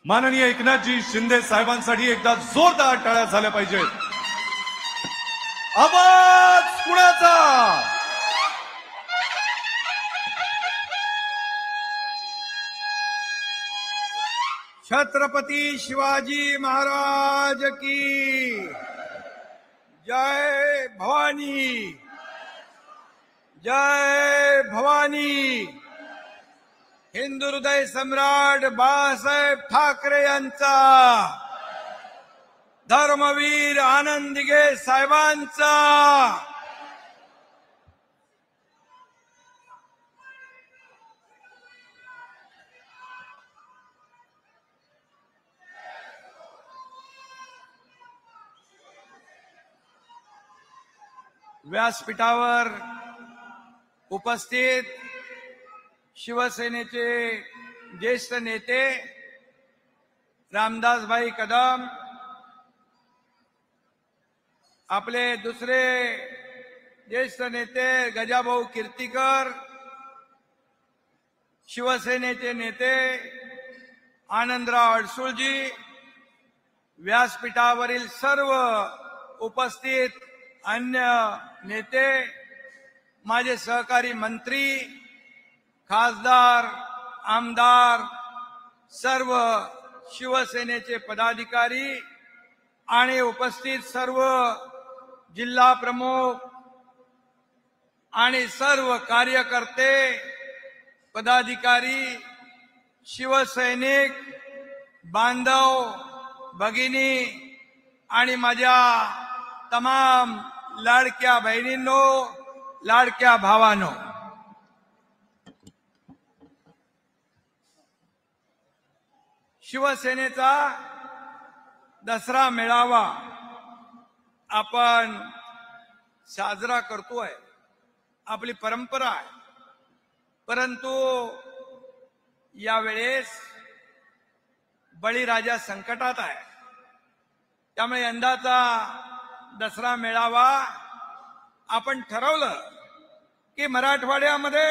माननीय एकनाथजी शिंदे साहेबांसाठी एकदा जोरदार टाळ्या झाल्या पाहिजेत. आवाज कुणाचा? छत्रपती शिवाजी महाराज की जय भवानी, जय भवानी. हिंदू हृदय सम्राट बाळासाहेब ठाकरे यांचा, धर्मवीर आनंद दिघे साहेबांचा, व्यासपीठावर उपस्थित शिवसेनेचे ज्येष्ठ नेते रामदासभाई कदम, आपले दुसरे ज्येष्ठ नेते गजाभाऊ कीर्तीकर, शिवसेनेचे नेते आनंदराव अडसूळजी, व्यासपीठावरील सर्व उपस्थित अन्य नेते, माझे सहकारी मंत्री, खासदार, आमदार, सर्व शिवसेनेचे पदाधिकारी आणि उपस्थित सर्व जिल्हा प्रमुख आणि सर्व कार्यकर्ते, पदाधिकारी, शिवसैनिक बांधव, भगिनी आणि माझ्या तमाम लाडक्या बहिणींनो, लाडक्या भावांनो, शिवसेनेचा दसरा मेळावा आपण साजरा करतोय, आपली परंपरा आहे. परंतु यावेळेस बळीराजा संकटात आहे. त्यामुळे यंदाचा दसरा मेळावा आपण ठरवलं की मराठवाड्यामध्ये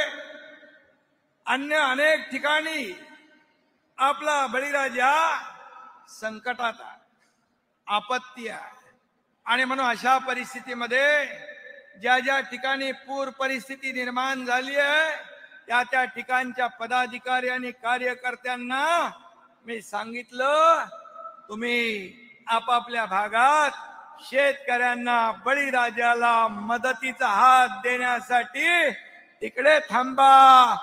अन्य अनेक ठिकाणी आपला बळीराजा संकटात आहे, आपत्ती आहे. आणि म्हणून अशा परिस्थितीमध्ये ज्या ज्या ठिकाणी पूर परिस्थिती निर्माण झाली आहे त्या त्या ठिकाणच्या पदाधिकारी आणि कार्यकर्त्यांना मी सांगितलं, तुम्ही आपापल्या भागात शेतकऱ्यांना, बळीराजाला मदतीचा हात देण्यासाठी तिकडे थांबा.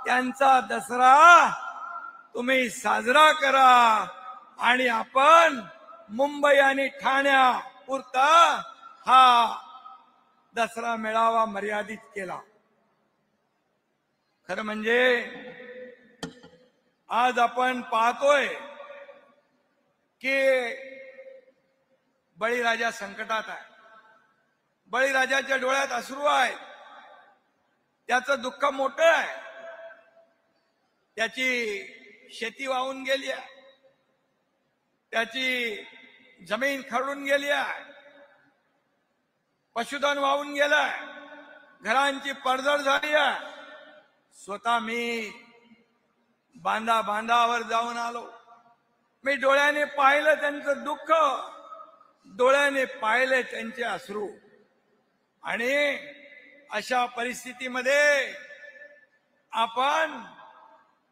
त्यांचा दसरा तुम्ही साजरा करा आणि आपण मुंबई आणि ठाण्यापुरता हा दसरा मेळावा मर्यादित केला. खरं म्हणजे आज आपण पाहतोय की बळीराजा संकटात आहे. बळीराजाच्या डोळ्यात अश्रू आहेत. त्याचं दुःख मोठं आहे. त्याची शेती वाहून गेली आहे, त्याची जमीन खरडून गेली आहे, पशुधन वाहून गेलंय, घरांची पडझड झाली आहे. स्वतः मी बांधावर जाऊन आलो. मी डोळ्याने पाहिलं त्यांचं दुःख, डोळ्याने पाहिले त्यांचे अश्रू. आणि अशा परिस्थितीमध्ये आपण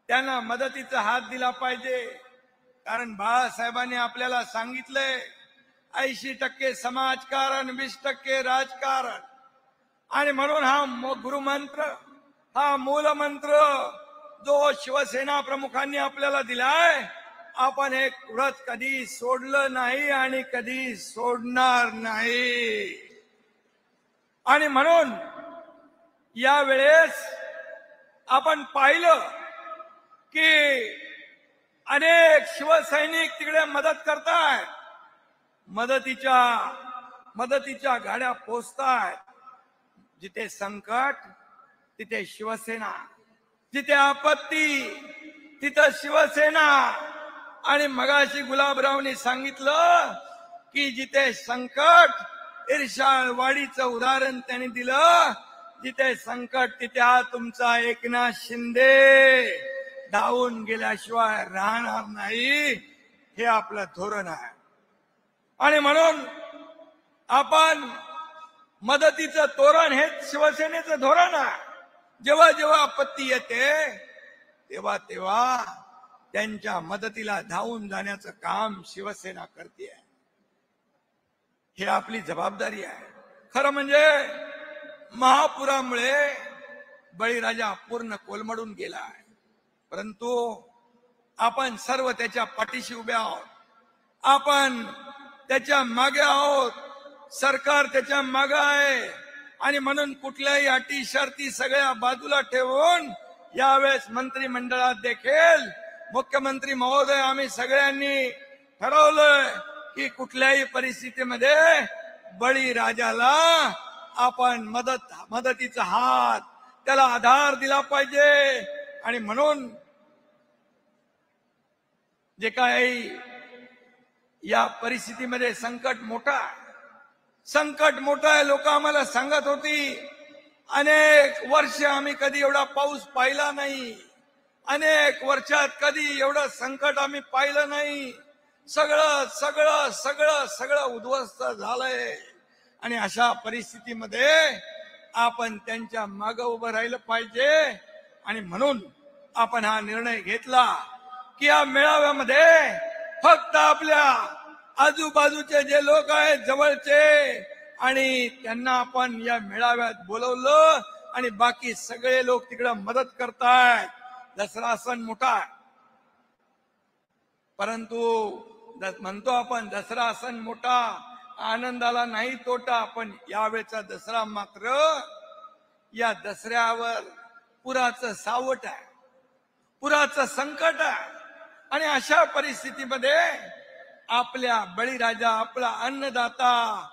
त्यांना मदतीचा हात दिला पाहिजे. कारण बाळासाहेबांनी आपल्याला सांगितलंय 80% समाजकारण, 20% राजकारण. आणि म्हणून हा गुरुमंत्र, हा मूलमंत्र जो शिवसेना प्रमुखांनी आपल्याला दिलाय, आपण हे व्रत कधी सोडलं नाही आणि कधी सोडणार नाही. आणि म्हणून यावेळेस आपण पाहिलं की अनेक शिवसैनिक तिकडे मदत करतायत, मदतीच्या गाड्या पोचतायत. जिथे संकट तिथे शिवसेना, जिथे आपत्ती तिथं शिवसेना. आणि मगाशी गुलाबरावनी सांगितलं की जिथे संकट, इर्षाळवाडीचं उदाहरण त्यांनी दिलं, जिथे संकट तिथे हा तुमचा एकनाथ शिंदे, धावून गेल्याशिवाय राहणार नाही, हे आपलं धोरण आहे. आणि म्हणून आपण मदतीचं तोरण हेच शिवसेनेचं धोरण आहे. जेव्हा जेव्हा आपत्ती येते तेव्हा तेव्हा त्यांच्या मदतीला धावून जाण्याचं काम शिवसेना करते. हे आपली जबाबदारी आहे. खरं म्हणजे महापुरामुळे बळीराजा पूर्ण कोलमडून गेला आहे, परंतु आपण सर्व त्याच्या पाठीशी उभे आहोत. आपण त्याच्या मागे आहोत. सरकार त्याच्या मागे आहे. आणि म्हणून कुठल्याही अटी शर्ती सगळ्या बाजूला ठेवून यावेळेस मंत्रिमंडळात देखील मुख्यमंत्री महोदय आम्ही सगळ्यांनी ठरवलंय की कुठल्याही परिस्थितीमध्ये बळीराजाला आपण मदतीचा हात, त्याला आधार दिला पाहिजे. आणि म्हणून जे काही या परिस्थितीमध्ये संकट मोठा आहे. लोक आम्हाला सांगत होती अनेक वर्ष आम्ही कधी एवढा पाऊस पाहिला नाही, अनेक वर्षात कधी एवढं संकट आम्ही पाहिलं नाही, सगळं सगळं सगळं सगळं उद्ध्वस्त झालंय. आणि अशा परिस्थितीमध्ये आपण त्यांच्या मागे उभं राहिलं पाहिजे. आणि म्हणून आपण हा निर्णय घेतला की या मेळाव्यामध्ये फक्त आपल्या आजूबाजूचे जे लोक आहेत जवळचे, आणि त्यांना आपण या मेळाव्यात बोलवलं आणि बाकी सगळे लोक तिकडे मदत करतायत. दसरा सण मोठा आहे, परंतु म्हणतो आपण दसरा सण मोठा, आनंदाला नाही तोटा. पण यावेळेचा दसरा मात्र या दसऱ्यावर पुराचं सावट आहे, पुराचं संकट आहे. आणि अशा परिस्थितीमध्ये आपल्या बळीराजा, आपला अन्नदाता,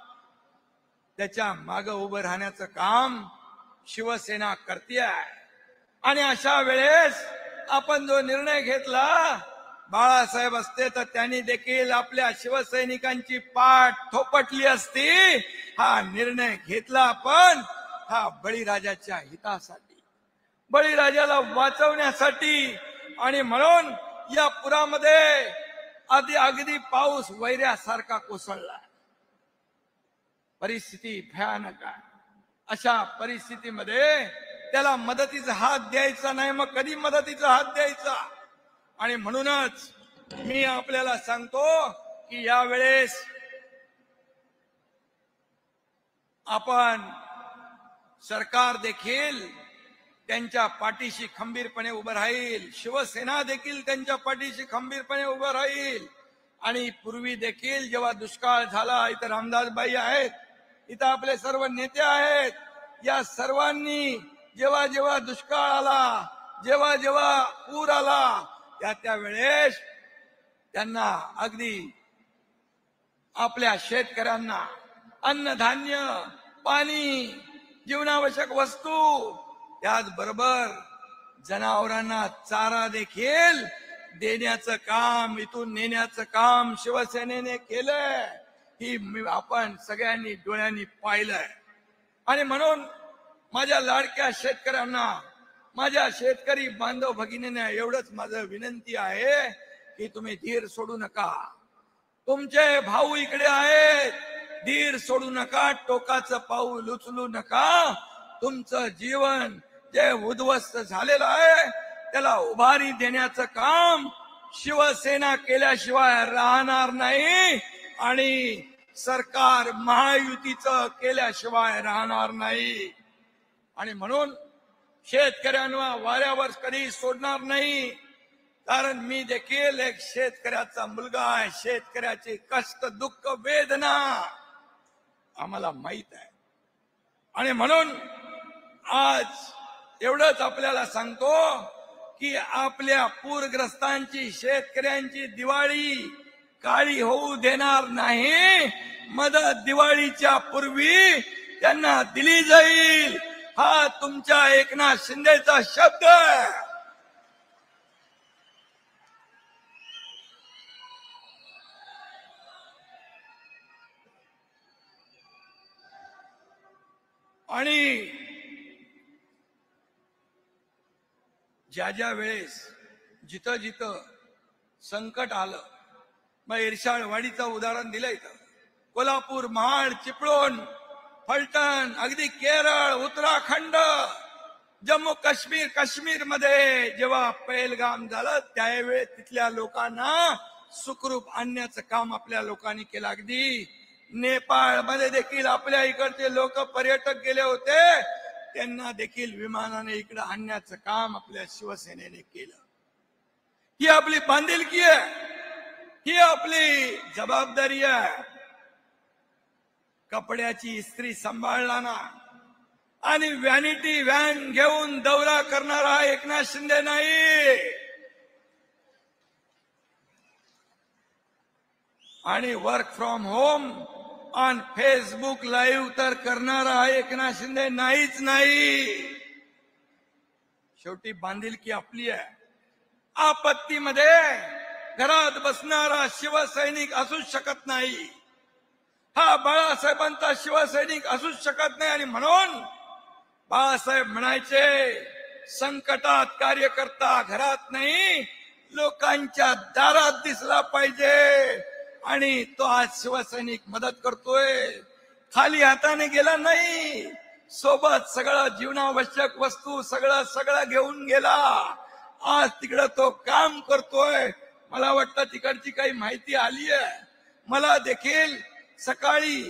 त्याच्या मागे उभं राहण्याचं काम शिवसेना करते आहे. आणि अशा वेळेस आपण जो निर्णय घेतला, बाळासाहेब असते तर त्यांनी देखील आपल्या शिवसैनिकांची पाठ थोपटली असती. हा निर्णय घेतला आपण हा बळीराजाच्या हितासाठी, बळीराजाला वाचवण्यासाठी. आणि म्हणून या पुरामध्ये अगदी पाऊस वैऱ्यासारखा कोसळला, परिस्थिती भयानक आहे. अशा परिस्थितीमध्ये त्याला मदतीचा हात द्यायचा नाही, मग कधी मदतीचा हात द्यायचा. आणि म्हणूनच मी आपल्याला सांगतो की यावेळेस आपण सरकार देखील त्यांच्या पाठीशी खंबीरपणे उभं राहील, शिवसेना देखील त्यांच्या पाठीशी खंबीरपणे उभं राहील. आणि पूर्वी देखील जेव्हा दुष्काळ झाला, इथं रामदासबाई आहेत, इथं आपले सर्व नेते आहेत, या सर्वांनी जेव्हा जेव्हा दुष्काळ आला, जेव्हा जेव्हा पूर आला, त्या वेळेस त्यांना अगदी आपल्या शेतकऱ्यांना अन्नधान्य, पाणी, जीवनावश्यक वस्तू, त्याचबरोबर जनावरांना चारा देखील देण्याचं काम, इथून नेण्याचं काम शिवसेनेने केलंय. ही आपण सगळ्यांनी डोळ्यांनी पाहिलंय. आणि म्हणून माझ्या लाडक्या शेतकऱ्यांना, माझ्या शेतकरी बांधव भगिनींना एवढंच माझं विनंती आहे की तुम्ही धीर सोडू नका. तुमचे भाऊ इकडे आहेत, धीर सोडू नका, टोकाचं पाऊल उचलू नका. तुमचं जीवन जे उद्ध्वस्त झालेलं आहे त्याला उभारी देण्याचं काम शिवसेना केल्याशिवाय राहणार नाही. आणि सरकार महायुतीचं केल्याशिवाय राहणार नाही. आणि म्हणून शेतकऱ्यांना वाऱ्यावर कधी सोडणार नाही. कारण मी देखील एक शेतकऱ्याचा मुलगा आहे. शेतकऱ्याचे कष्ट, दुःख, वेदना आम्हाला माहित आहे. आणि म्हणून आज एवढंच आपल्याला सांगतो की आपल्या पूरग्रस्तांची, शेतकऱ्यांची दिवाळी काळी होऊ देणार नाही. मदत दिवाळीच्या पूर्वी त्यांना दिली जाईल, हा तुमच्या एकनाथ शिंदेचा शब्द आहे. आणि ज्या ज्या वेळेस जिथं जिथं संकट आलं, मग इर्षाळवाडीचं उदाहरण दिलं इथं, कोल्हापूर, महाड, चिपळूण, फलटण, अगदी केरळ, उत्तराखंड, जम्मू काश्मीर मध्ये जेव्हा पहलगाम झालं त्यावेळी तिथल्या लोकांना सुखरूप आणण्याचं काम आपल्या लोकांनी केलं. अगदी नेपाळ मध्ये देखील आपल्या इकडचे लोक पर्यटक गेले होते, त्यांना देखील विमानाने इकडे आणण्याचं काम आपल्या शिवसेनेने केलं. ही आपली बांधिलकी आहे, ही आपली जबाबदारी आहे. कपड्याची इस्त्री सांभाळला ना आणि व्हॅनिटी व्हॅन घेऊन दौरा करणारा एकनाथ शिंदे नाही, आणि work from home on Facebook live तर करणारा एकनाथ शिंदे नाहीच नाही. शेवटी बांधिलकी आपली आहे. आपत्तीमध्ये घरात बसणारा शिवसैनिक असूच शकत नाही, हा बाळासाहेबांचा शिवसैनिक असूच शकत नाही. आणि म्हणून बाळासाहेब म्हणायचे, संकटात कार्यकर्ता घरात नाही लोकांच्या दारात दिसला पाहिजे. आणि तो आज शिवसैनिक मदत करतोय, खाली हाताने गेला नाही, सोबत सगळं जीवनावश्यक वस्तू सगळं घेऊन गेला. आज तिकडं तो काम करतोय. मला वाटतं तिकडची काही माहिती आली आहे. मला देखील सकाळी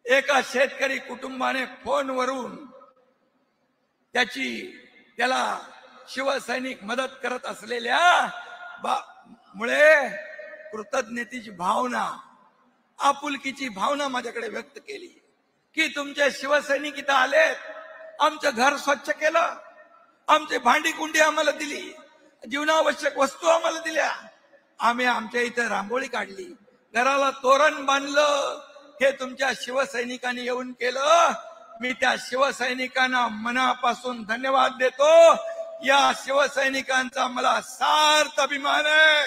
एका शेतकरी कुटुंबाने फोनवरून त्याला शिवसैनिक मदत करत असलेल्या मुळे कृतज्ञतेची भावना, आपुलकीची भावना माझ्याकडे व्यक्त केली की तुमचे शिवसैनिक इथं आलेत, आमचं घर स्वच्छ केलं, आमची भांडी कुंडी आम्हाला दिली, जीवनावश्यक वस्तू आम्हाला दिल्या, आम्ही आमच्या इथं रांगोळी काढली, घराला तोरण बांधलं, हे तुमच्या शिवसैनिकांनी येऊन केलं. मी त्या शिवसैनिकांना मनापासून धन्यवाद देतो. या शिवसैनिकांचा मला सार्थ अभिमान आहे.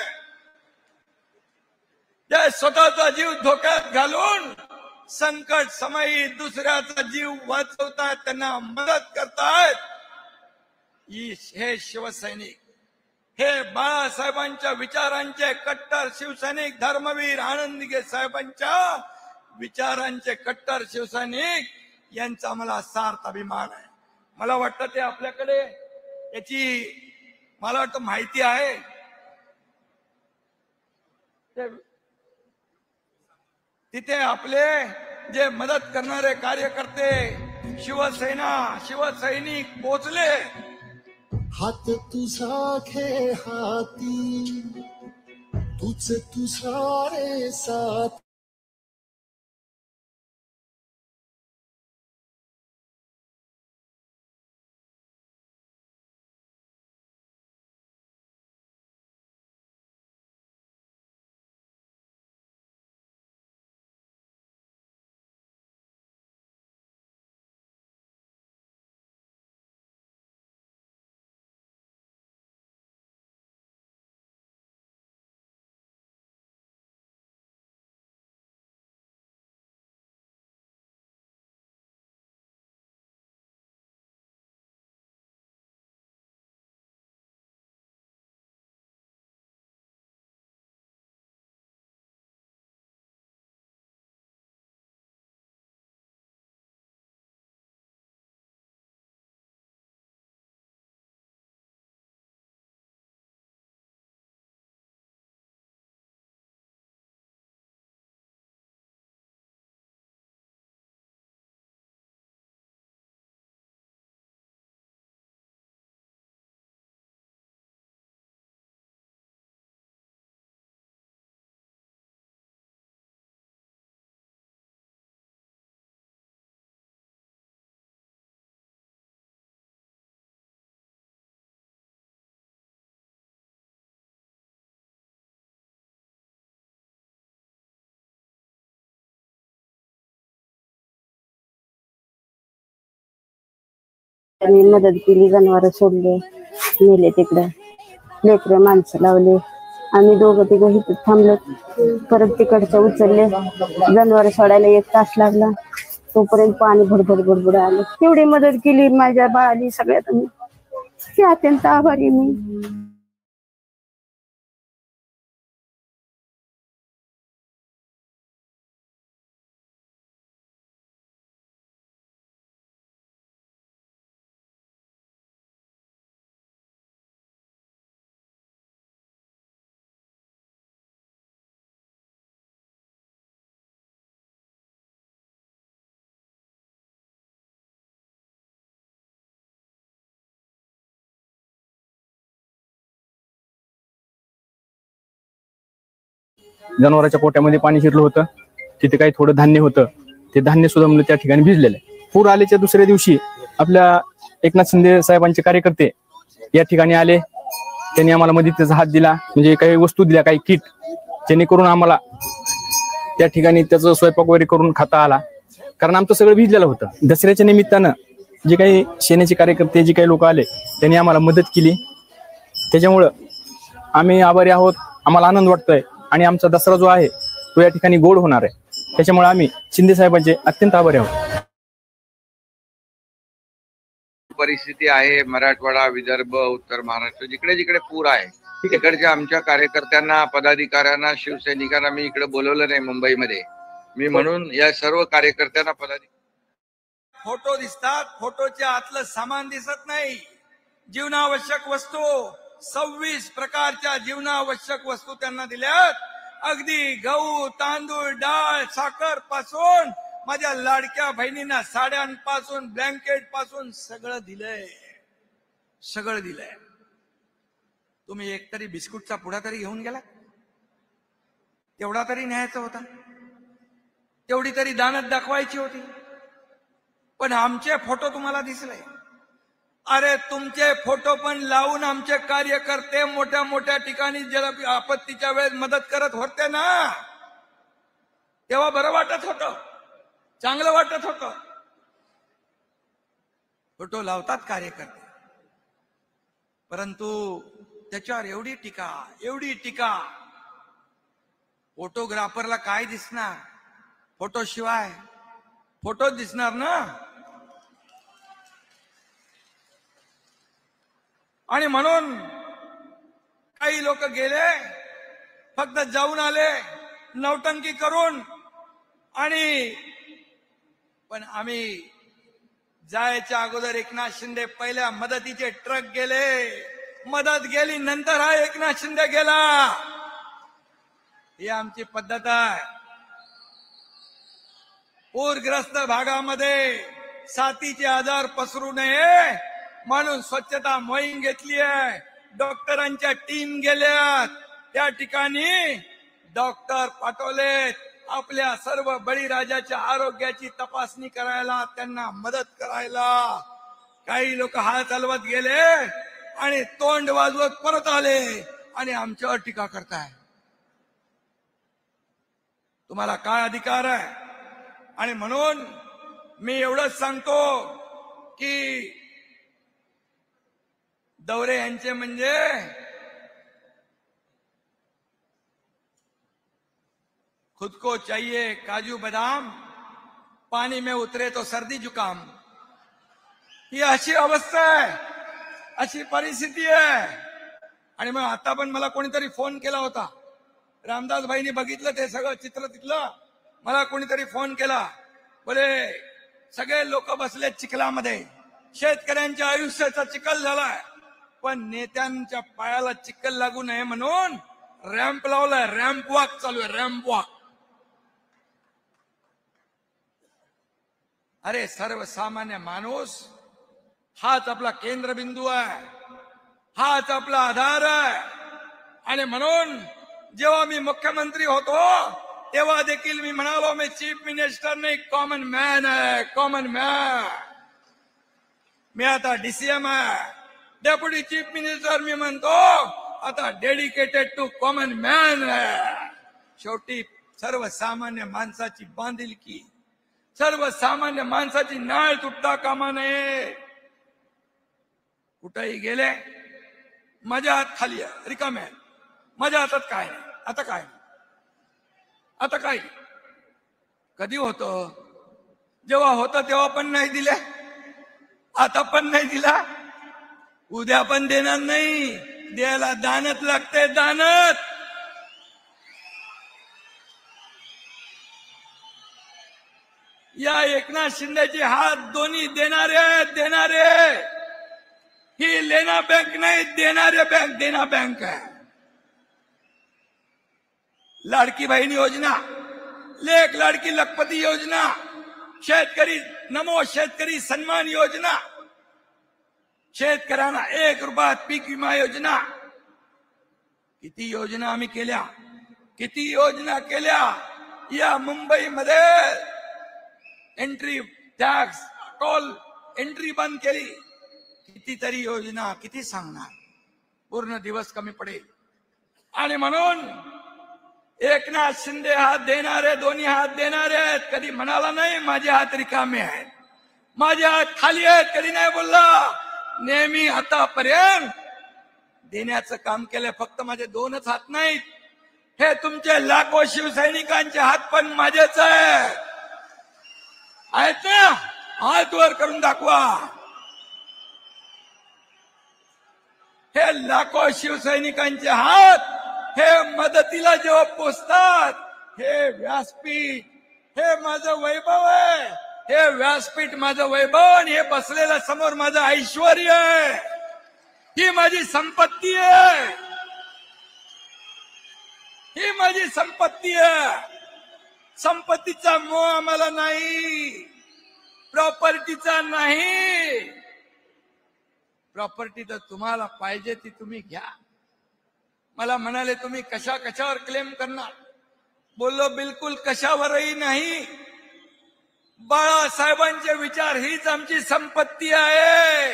ते स्वतःचा जीव धोक्यात घालून संकट समयी दुसऱ्याचा जीव वाचवतात, त्यांना मदत करतायत. हे शिवसैनिक, हे बाळासाहेबांच्या विचारांचे कट्टर शिवसैनिक, धर्मवीर आनंदगे साहेबांच्या विचारांचे कट्टर शिवसैनिक, यांचा मला सार्थ अभिमान आहे. मला वाटतं ते आपल्याकडे याची मला वाटतं माहिती आहे. तिथे आपले जे मदत करणारे कार्यकर्ते, शिवसैनिक पोचले. हात तुझा खे हाती, तुझ तुझा रे साथ. त्यांनी मदत केली, जनावर सोडले, नेले तिकडे, लेकरं माणसं लावले. आम्ही दोघं तिघं इथं थांबलो. परत तिकडचं उचलले, जनावर सोडायला 1 तास लागला. तोपर्यंत पाणी भडभड आलं. तेवढी मदत केली माझ्या बाळाली सगळ्यात. की अत्यंत आभारी आहे मी. जनावरांच्या पोट्यामध्ये पाणी शिरलं होतं. तिथे काही थोडं धान्य होतं. ते धान्य सुद्धा म्हणजे त्या ठिकाणी भिजलेलं आहे. पूर आल्याच्या दुसऱ्या दिवशी आपल्या एकनाथ शिंदे साहेबांचे कार्यकर्ते या ठिकाणी आले. त्यांनी आम्हाला मदतीचा हात दिला, म्हणजे काही वस्तू दिल्या, काही किट, जेणेकरून आम्हाला त्या ठिकाणी त्याचं स्वयंपाक वगैरे करून खाता आला. कारण आमचं सगळं भिजलेलं होतं. दसऱ्याच्या निमित्तानं जे काही सेनेचे कार्यकर्ते, जे काही लोक आले, त्यांनी आम्हाला मदत केली. त्याच्यामुळं आम्ही आभारी आहोत. आम्हाला आनंद वाटतोय आणि आमचा दसरा जो आहे तो या ठिकाणी गोड होणार आहे. त्याच्यामुळे आम्ही शिंदे साहेबांचे अत्यंत आभारी आहोत. परिस्थिती आहे मराठवाडा, विदर्भ, उत्तर महाराष्ट्र, जिकडे जिकडे पूर आहे तिकडच्या आमच्या कार्यकर्त्यांना, पदाधिकाऱ्यांना, शिवसैनिकांना मी इकडे बोलवलं नाही मुंबईमध्ये. मी म्हणून या सर्व कार्यकर्त्यांना फोटो दिसतात, फोटोच्या आतलं सामान दिसत नाही. जीवनावश्यक वस्तू 26 प्रकारच्या जीवनावश्यक वस्तू त्यांना दिल्यात. अगदी गहू, तांदूळ, डाळ, साखर पासून माझ्या लाडक्या बहिणींना साड्यांपासून, ब्लँकेट पासून सगळं दिलंय, सगळं दिलंय. तुम्ही एकतरी बिस्कुटचा पुडा तरी घेऊन गेला, तेवढा तरी न्यायचा होता, तेवढी तरी दानत दाखवायची होती. पण आमचे फोटो तुम्हाला दिसले. अरे तुमचे फोटो पण लावून आमचे कार्यकर्ते मोठ्या मोठ्या ठिकाणी ज्याला आपत्तीच्या वेळेस मदत करत होते ना, तेव्हा बरं वाटत होतं, चांगलं वाटत होतं. फोटो लावतात कार्यकर्ते, परंतु त्याच्यावर एवढी टीका. फोटोग्राफरला काय दिसणार? फोटो शिवाय फोटो दिसणार ना. आणि म्हणून काही लोक गेले, फक्त जाऊन आले नौटंकी करून. आणि पण आम्ही जायच्या अगोदर एकनाथ शिंदे पहिल्या मदतीचे ट्रक गेले, मदत गेली, नंतर हा एकनाथ शिंदे गेला. ही आमची पद्धत आहे. पूरग्रस्त भागामध्ये साथीचे आजार पसरू नये म्हणून स्वच्छता मोहीम घेतली आहे. डॉक्टरांच्या टीम गेल्यात, त्या ठिकाणी डॉक्टर पाठवलेत आपल्या सर्व बळीराजाच्या आरोग्याची तपासणी करायला, त्यांना मदत करायला. काही लोक हात हलवत गेले आणि तोंड वाजवत परत आले आणि आमच्यावर टीका करताय. तुम्हाला काय अधिकार आहे? आणि म्हणून मी एवढंच सांगतो की दौरे यांचे म्हणजे खुद को चाहिए काजू बदाम, पानी में उतरे तो सर्दी जुकाम. ही अशी अवस्था आहे, अशी परिस्थिती आहे. आणि मग आता पण मला कोणीतरी फोन केला होता, रामदास भाईनी बघितलं ते सगळं चित्र तिथलं. मला कोणीतरी फोन केला, बोले सगळे लोक बसले चिखलामध्ये, शेतकऱ्यांच्या आयुष्याचा चिखल झालाय, पण नेत्यांच्या पायाला चिखल लागू नये म्हणून रॅम्प लावलाय, रॅम्प वॉक चालू आहे, रॅम्प वॉक. अरे सर्वसामान्य माणूस हाच आपला केंद्रबिंदू आहे, हाच आपला आधार आहे. आणि म्हणून जेव्हा मी मुख्यमंत्री होतो तेव्हा देखील मी म्हणालो, मी चीफ मिनिस्टर नाही, कॉमन मॅन आहे, कॉमन मॅन. मी आता डीसीएम आहे, डेप्युटी चीफ मिनिस्टर मी म्हणतो आता डेडिकेटेड टू कॉमन मॅन आहे. शेवटी सर्वसामान्य माणसाची बांधिलकी, सर्वसामान्य माणसाची नाळ तुटता कामा नये. कुठेही गेले माझ्या हात खाली आहे, रिकामे आहे, माझ्या हातात काय नाही. आता काय, आता काय? कधी होतं? जेव्हा होतं तेव्हा पण नाही दिले, आता पण नाही दिला. उद्या पण देणार नाही. द्यायला दानत लागते, दानत. या एकनाथ शिंदेचे हात दोन्ही देणारे. ही लेना बँक नाही, देणारे बँक, देना बँक आहे. लाडकी बहीण योजना, लेख लाडकी लखपती योजना, शेतकरी नमो शेतकरी सन्मान योजना, शेतकऱ्यांना 1 रुपयात पीक विमा योजना. किती योजना आम्ही केल्या, किती योजना केल्या. या मुंबईमध्ये एंट्री टॅक्स, टोल एंट्री बंद केली. कितीतरी योजना, किती सांगणार, पूर्ण दिवस कमी पडेल. आणि म्हणून एकनाथ शिंदे हात देणारे, दोन्ही हात देणारे आहेत. कधी म्हणाला नाही माझे हात रिकामे आहेत, माझे हात खाली आहेत, कधी नाही बोलला. नेहमी आतापर्यंत देण्याचं काम केलंय. फक्त माझे 2च हात नाहीत, हे तुमचे लाखो शिवसैनिकांचे हात पण माझेच आहेत ना. हात वर करून दाखवा. हे लाखो शिवसैनिकांचे हात हे मदतीला जेव्हा पोचतात, हे व्यासपीठ हे माझं वैभव आहे. हे व्यासपीठ माझं वैभव आणि हे बसलेलं समोर माझं ऐश्वर्य आहे. ही माझी संपत्ती आहे, ही माझी संपत्ती आहे. संपत्तीचा मोह आम्हाला नाही, प्रॉपर्टीचा नाही. प्रॉपर्टी तर तुम्हाला पाहिजे ती तुम्ही घ्या. मला म्हणाले तुम्ही कशावर क्लेम करणार. बोललो बिलकुल कशावरही नाही. बाळासाहेबांचे विचार हीच आमची संपत्ती आहे.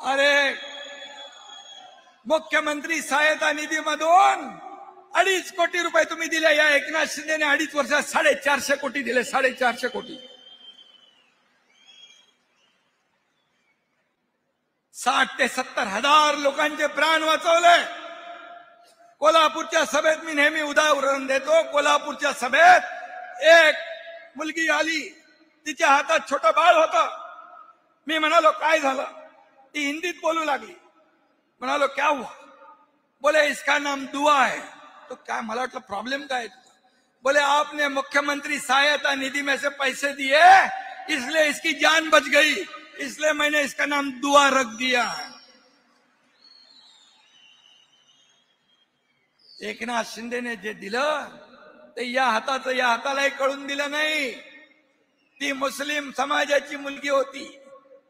अरे मुख्यमंत्री सहायता निधीमधून 2.5 कोटी रुपये तुम्ही दिले. या एकनाथ शिंदेने 2.5 वर्षात 450 कोटी दिले. 450 कोटी. 60 ते 70 हजार लोकांचे प्राण वाचवले. कोल्हापूरच्या सभेत मी नेहमी उदाहरण देतो. कोल्हापूरच्या सभेत एक मुलगी आली, तिच्या हातात छोटं बाळ होतं. मी म्हणालो काय झालं. ती हिंदीत बोलू लागली. म्हणालो क्या हुआ. बोले इसका नाम दुआ है. तो क्या, मला वाटलं प्रॉब्लेम काय है. बोले आपने मुख्यमंत्री सहायता निधि में से पैसे दिए इसलिए इसकी जान बच गई, इसलिए मैंने इसका नाम दुआ रख दिया. एकनाथ शिंदेने जे दिलं ते या हाताचं या हातालाही कळून दिलं नाही. ती मुस्लिम समाजाची मुलगी होती.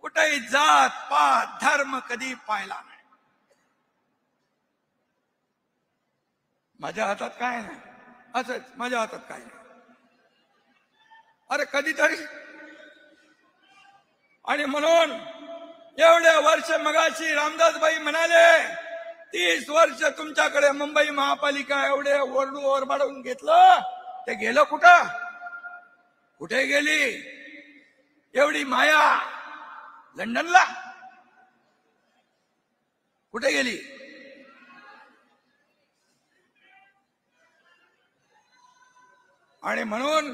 कुठेही जात पात धर्म कधी पाहिला नाही. माझ्या हातात काय नाही, असंच माझ्या हातात काय नाही. अरे कधीतरी. आणि म्हणून एवढे वर्ष मगाशी रामदासबाई म्हणाले 30 वर्ष तुमच्याकडे मुंबई महापालिका एवढे ओरबाडून घेतलं, ते गेलं कुठं. कुठे गेली एवढी माया. लंडनला कुठे गेली. आणि म्हणून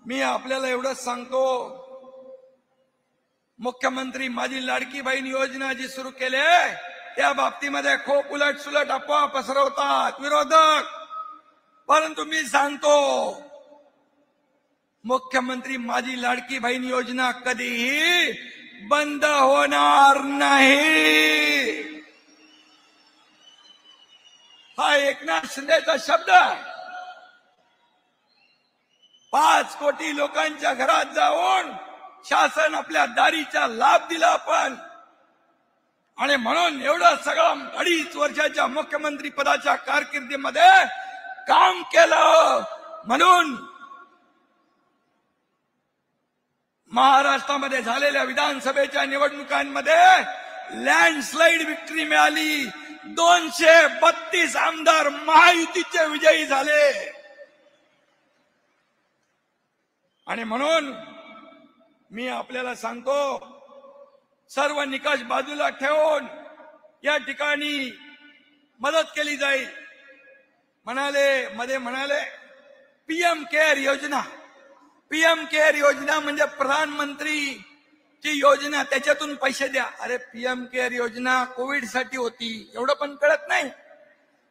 मी आपल्याला एवढंच सांगतो, मुख्यमंत्री माझी लाडकी बहीण योजना जी सुरू केली त्या बाबतीमध्ये खूप उलट सुलट अफवा पसरवतात विरोधक. परंतु मी सांगतो मुख्यमंत्री माझी लाडकी बहीण योजना कधीही बंद होणार नाही. हा एकनाथ शिंदेचा शब्द आहे. 5 कोटी लोकांच्या घरात जाऊन शासन आपल्या दारीचा लाभ दिला आपण. आणि म्हणून एवढं सगळं 2.5 वर्षाच्या मुख्यमंत्री पदाच्या कारकिर्दीमध्ये काम केलं. म्हणून महाराष्ट्रामध्ये झालेल्या विधानसभेच्या निवडणुकांमध्ये लँडस्लाइड विक्ट्री मिळाली. 232 आमदार महायुतीचे विजयी झाले. आणि म्हणून मी आपल्याला सांगतो, सर्व निकष बाजूला ठेवून या ठिकाणी मदत केली जाईल. मध्ये म्हणाले पीएम केअर योजना. पीएम केअर योजना म्हणजे प्रधानमंत्री ची योजना, त्याच्यातून पैसे द्या. अरे पीएम केअर योजना कोविड साठी होती, एवढं पण कळत नाही.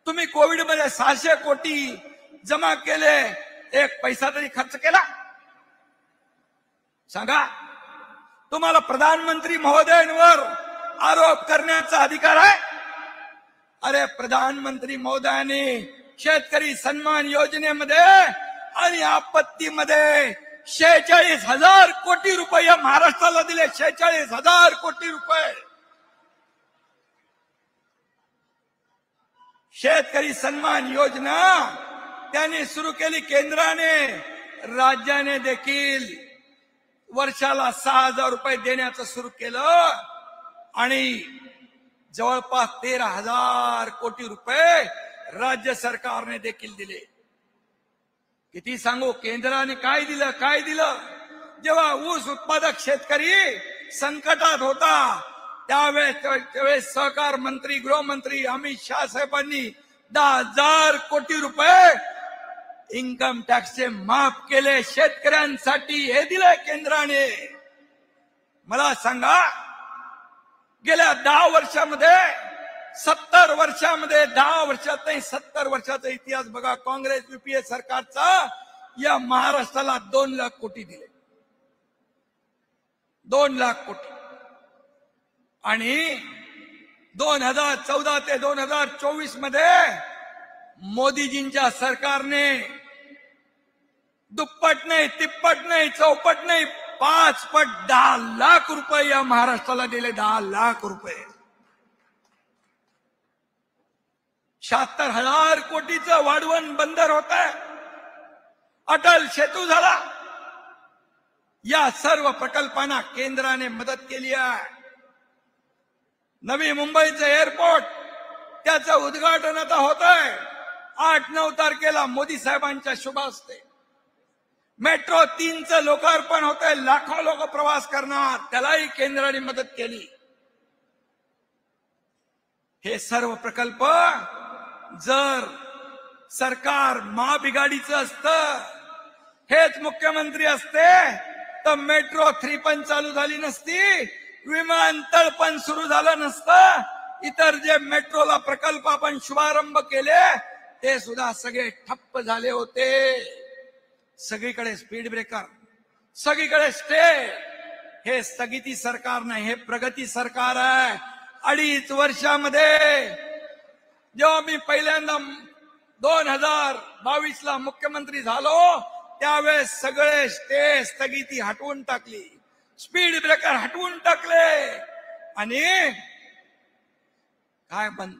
तुम्ही कोविड मध्ये 600 कोटी जमा केले, एक पैसा तरी खर्च केला? सांगा. तुम्हाला प्रधानमंत्री महोदयांवर आरोप करण्याचा अधिकार आहे? अरे प्रधानमंत्री महोदयांनी शेतकरी सन्मान योजनेमध्ये आणि आपत्तीमध्ये 46,000 कोटी रुपये या महाराष्ट्राला दिले. 46,000 कोटी रुपये. शेतकरी सन्मान योजना त्यांनी सुरू केली केंद्राने. राज्याने देखील वर्षाला 6,000 रुपये देण्याचं सुरू केलं आणि जवळपास 13,000 कोटी रुपये राज्य सरकारने देखील दिले. किती सांगू, केंद्राने काय दिलं काय दिलं. जेव्हा ऊस उत्पादक शेतकरी संकटात होता त्यावेळेस सहकार मंत्री गृहमंत्री अमित शाह साहेबांनी 10,000 कोटी रुपये इन्कम टॅक्सचे माफ केले शेतकऱ्यांसाठी. हे दिलंय केंद्राने. मला सांगा, गेल्या 10 वर्षामध्ये 70 वर्षामध्ये 10 वर्षात नाही 70 वर्षाचा इतिहास बघा. काँग्रेस युपीए सरकारचा या महाराष्ट्राला 2 लाख कोटी दिले. 2 लाख कोटी. आणि 2014 ते 2024 मध्ये मोदीजींच्या सरकारने दुप्पट नाही, तिप्पट नाही, चौपट नाही, 5 पट 10 लाख रुपये या महाराष्ट्राला दिले. 10 लाख रुपये. 76,000 कोटीचं वाढवण बंदर होत आहे. अटल सेतू झाला. या सर्व प्रकल्पांना केंद्राने मदत केली आहे. नवी मुंबईचं एअरपोर्ट त्याचं उद्घाटन आता होत आहे 8-9 तारखेला मोदी साहेबांच्या शुभ हस्ते. मेट्रो 3चं लोकार्पण होत आहे. लाखो लोक प्रवास करणार, त्यालाही केंद्राने मदत केली. हे सर्व प्रकल्प जर सरकार महाबिगाडीचं असतं, हेच मुख्यमंत्री असते, तर मेट्रो 3 पण चालू झाली नसती, विमानतळ पण सुरू झालं नसतं. इतर जे मेट्रोला प्रकल्प आपण शुभारंभ केले ते सुद्धा सगळे ठप्प झाले होते. सगळीकडे स्पीड ब्रेकर, सगळीकडे स्टे. हे स्थगिती सरकार नाही, हे प्रगती सरकार आहे. 2.5 वर्षामध्ये जेव्हा मी पहिल्यांदा 2022ला मुख्यमंत्री झालो त्यावेळेस सगळे स्टे स्थगिती हटवून टाकली, स्पीड ब्रेकर हटवून टाकले. आणि काय बंद,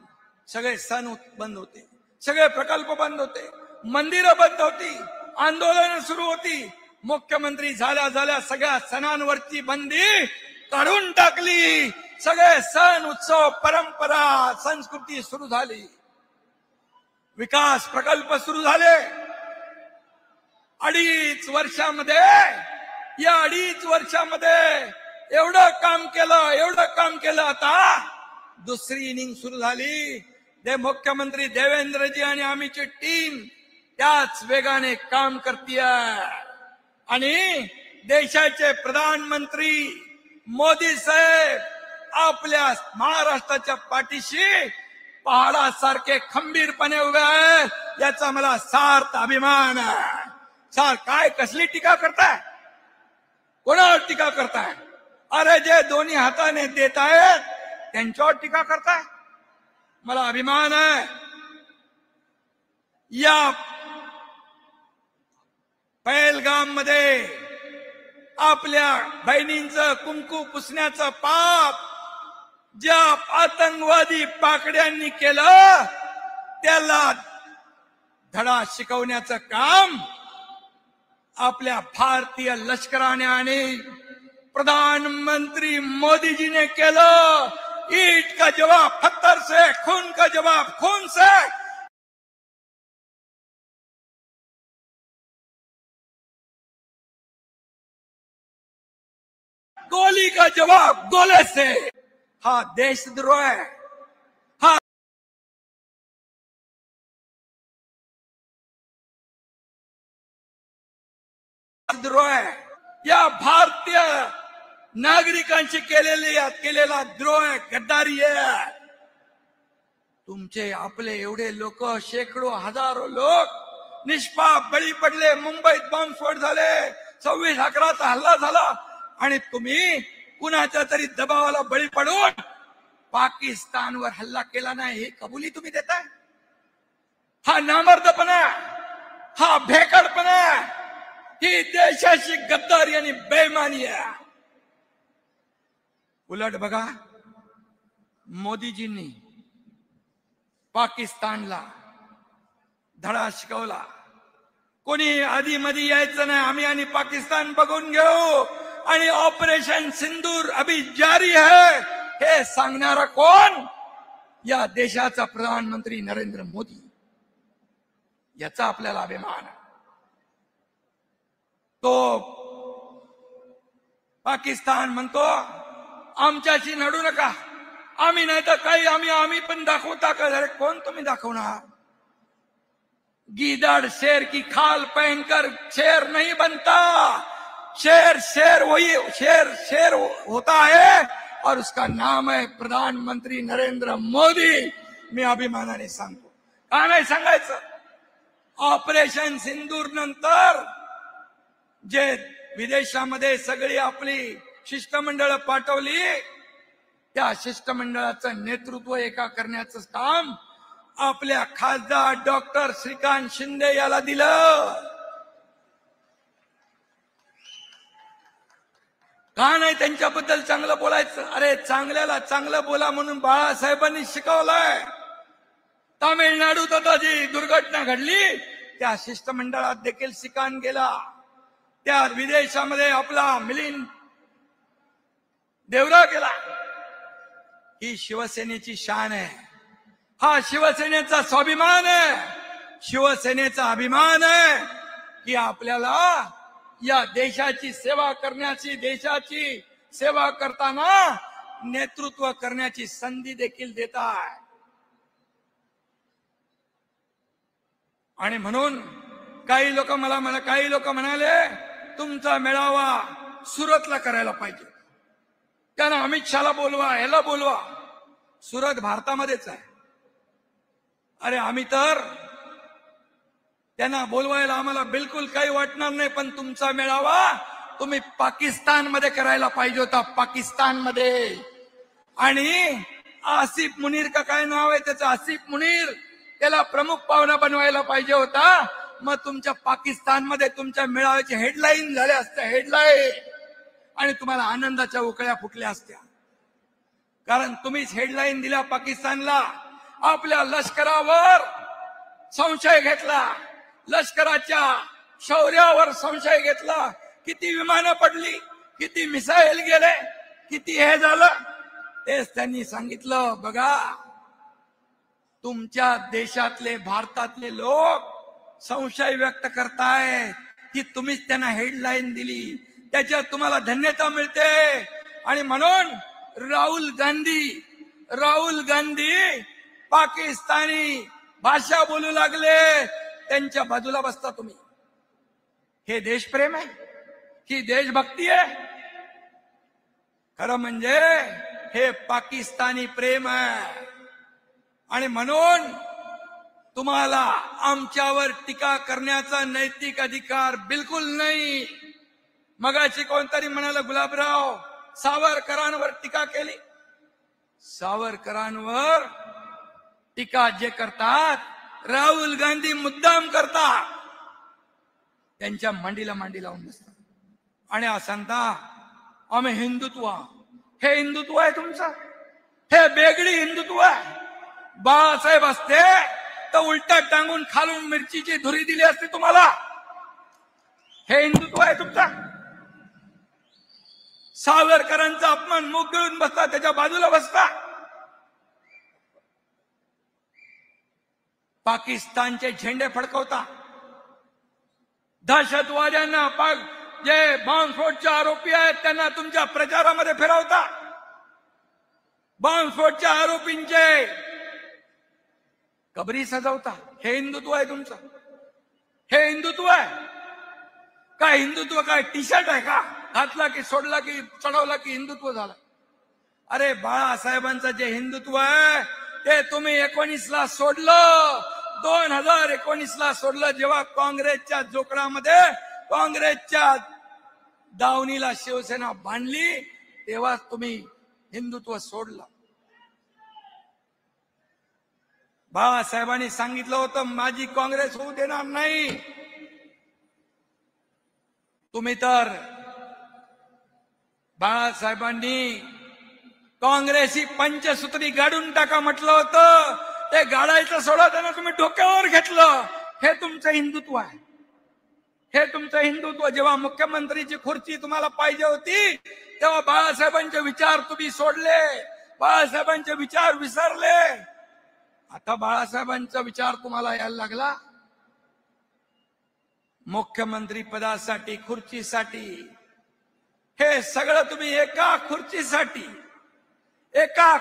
सगळे सण बंद होते, सगळे प्रकल्प बंद होते, मंदिरं बंद होती, आंदोलन सुरू होती. मुख्यमंत्री झाल्या झाल्या सगळ्या सणांवरची बंदी काढून टाकली. सगळे सण उत्सव परंपरा संस्कृती सुरू झाली. विकास प्रकल्प सुरू झाले. 2.5 वर्षामध्ये, या 2.5 वर्षामध्ये एवढं काम केलं. आता दुसरी इनिंग सुरू झाली. मुख्यमंत्री देवेंद्रजी आणि आमची टीम त्याच वेगाने काम करतीये. आणि देशाचे प्रधानमंत्री मोदी साहेब आपल्या महाराष्ट्राच्या पाठीशी पहाडासारखे खंबीरपणे उभे आहेत. याचा मला सार्थ अभिमान आहे. सर काय कसली टीका करताय, कोणावर टीका करताय? अरे जे दोन्ही हाताने देत आहेत त्यांच्यावर टीका करताय. मला अभिमान आहे. या पहलगाम मध्ये आपल्या बहिणींचं कुंकू पुसण्याचं पाप ज्या आतंकवादी पाकड्यांनी केलं त्याला धडा शिकवण्याचं काम आपल्या भारतीय लष्कराने आणि प्रधानमंत्री मोदीजीने केलं. ईट का जवाब पत्थर से, खून का जवाब खून से. गोली का जवाब गोले से. हा देशद्रोह है. द्रोह आहे, या भारतीय नागरिकांशी केलेला द्रोह आहे, गद्दारी आहे. तुमचे आपले एवढे लोक, शेकडो हजारो लोक निष्पाप बळी पडले. मुंबईत बॉम्बस्फोट झाले, 26/11चा हल्ला झाला, आणि तुम्ही कुणाच्या तरी दबावाला बळी पडून पाकिस्तानवर हल्ला केला नाही, हे कबुली तुम्ही देताय. हा नामर्दपणा, हा भेकडपणा, ही देशाची गद्दारी आणि बेईमानी आहे. उलट बघा, मोदीजींनी पाकिस्तानला धडा शिकवला. कोणी आधी मधी यायचं नाही, आम्ही आणि पाकिस्तान बघून घेऊ, आणि ऑपरेशन सिंदूर अभी जारी है, हे सांगणारा कोण? या देशाचा प्रधानमंत्री नरेंद्र मोदी. याचा आपल्याला अभिमान आहे. तो पाकिस्तान म्हणतो आमच्याशी नडू नका, आम्ही नाही तर काही, आम्ही पण दाखवता का? अरे कोण तुम्ही दाखवणार? गीदड़ शेर की खाल पहनकर शेर नहीं बनता. शेर वही शेर होता है, और उसका नाम है प्रधानमंत्री नरेंद्र मोदी. मी अभिमानाने सांगतो. का नाही सांगायचं? ऑपरेशन सिंदूर नंतर जे विदेशामध्ये सगळी आपली शिष्टमंडळ पाठवली, त्या शिष्टमंडळाचं नेतृत्व एका करण्याचं काम आपल्या खासदार डॉक्टर श्रीकांत शिंदे याला दिलं. का नाही त्यांच्याबद्दल चांगलं बोलायचं? अरे चांगल्याला चांगलं बोला म्हणून बाळासाहेबांनी शिकवलंय. तामिळनाडूत आता जी दुर्घटना घडली, त्या शिष्टमंडळात देखील श्रीकांत गेला. त्या विदेशामध्ये आपला मिलिंद देवरा गेला. ही शिवसेनेची शान आहे, हा शिवसेनेचा स्वाभिमान आहे, शिवसेनेचा अभिमान आहे की आपल्याला या देशाची सेवा करण्याची, देशाची सेवा करताना नेतृत्व करण्याची संधी देखील देत आहे. आणि म्हणून काही लोक म्हणाले तुमचा मेळावा सुरतला करायला पाहिजे, त्यांना अमित शहाला बोलवा, ह्याला बोलवा. सुरत भारतामध्येच आहे. अरे आम्ही तर त्यांना बोलवायला आम्हाला बिलकुल काही वाटणार नाही, पण तुमचा मेळावा तुम्ही पाकिस्तानमध्ये करायला पाहिजे होता, पाकिस्तानमध्ये. आणि आसिफ मुनीर का काय नाव आहे त्याचं, आसिफ मुनीर, त्याला प्रमुख पाहुणा बनवायला पाहिजे होता. मग तुमच्या पाकिस्तानमध्ये तुमच्या मेळाव्याची हेडलाईन झाल्या असत्या, हेडलाईन, आणि तुम्हाला आनंदाच्या उकळ्या फुटल्या असत्या. कारण तुम्हीच हेडलाईन दिल्या पाकिस्तानला. आपल्या लष्करावर संशय घेतला, लष्कराच्या शौर्यावर संशय घेतला. किती विमानं पडली, किती मिसाईल गेले, किती हे झालं, तेच त्यांनी सांगितलं. बघा, तुमच्या देशातले, भारतातले लोक संशय व्यक्त करतायत की तुम्हीच त्यांना हेडलाईन दिली, त्याच्यात तुम्हाला धन्यता मिळते. आणि म्हणून राहुल गांधी पाकिस्तानी भाषा बोलू लागले, त्यांच्या बाजूला बसता तुम्ही. हे देशप्रेम आहे, ही देशभक्ती आहे? खरं म्हणजे हे पाकिस्तानी प्रेम आहे. आणि म्हणून तुम्हाला आमच्यावर टीका करण्याचा नैतिक अधिकार बिलकुल नाही. मगाशी कोणतरी म्हणाला गुलाबराव सावरकरांवर टीका केली. सावरकरांवर टीका जे करतात राहुल गांधी मुद्दाम करतात, त्यांच्या मांडीला मांडी लावून बसतात आणि असं सांगता आम्ही हिंदुत्व. हे हिंदुत्व आहे तुमचं? हे बेगडी हिंदुत्व आहे? बाळासाहेब असते तर उलटा टांगून खालून मिरचीची धुरी दिली असती तुम्हाला. हे हिंदुत्व आहे तुमचं? सावरकरांचा अपमान मुख गिळून बसता, त्याच्या बाजूला बसता. पाकिस्तानचे झेंडे फडकवता, दहशतवाद्यांना, जे बॉम्बस्फोटचे आरोपी आहेत त्यांना तुमच्या प्रचारामध्ये फिरवता. बॉम्बस्फोटच्या आरोपींचे कबरी सजवता. हे हिंदुत्व आहे तुमचं? हे हिंदुत्व आहे? काय हिंदुत्व काय टी शर्ट आहे का? घातला की सोडला की चढवला की हिंदुत्व झालं? अरे बाळासाहेबांचं जे हिंदुत्व आहे ते तुम्ही 19ला सोडलं, 2019ला सोडलं. जेव्हा काँग्रेसच्या जोकडामध्ये काँग्रेसच्या दावणीला शिवसेना बांधली तेव्हा तुम्ही हिंदुत्व सोडलं. बाळासाहेबांनी सांगितलं होतं माझी काँग्रेस होऊ देणार नाही. तुम्ही तर बाळासाहेबांनी काँग्रेस ही पंचसूत्री गाडून टाका म्हटलं होतं. ते गाडायचं सोडा त्यांना तुम्ही डोक्यावर घेतलं. हे तुमचं हिंदुत्व आहे. हे तुमचं हिंदुत्व. जेव्हा मुख्यमंत्रीची खुर्ची तुम्हाला पाहिजे होती तेव्हा बाळासाहेबांचे विचार तुम्ही सोडले, बाळासाहेबांचे विचार विसरले. आता बाळासाहेबांचा विचार तुम्हाला यायला लागला. मुख्यमंत्री पदासाठी, खुर्चीसाठी, हे सगळं तुम्ही एका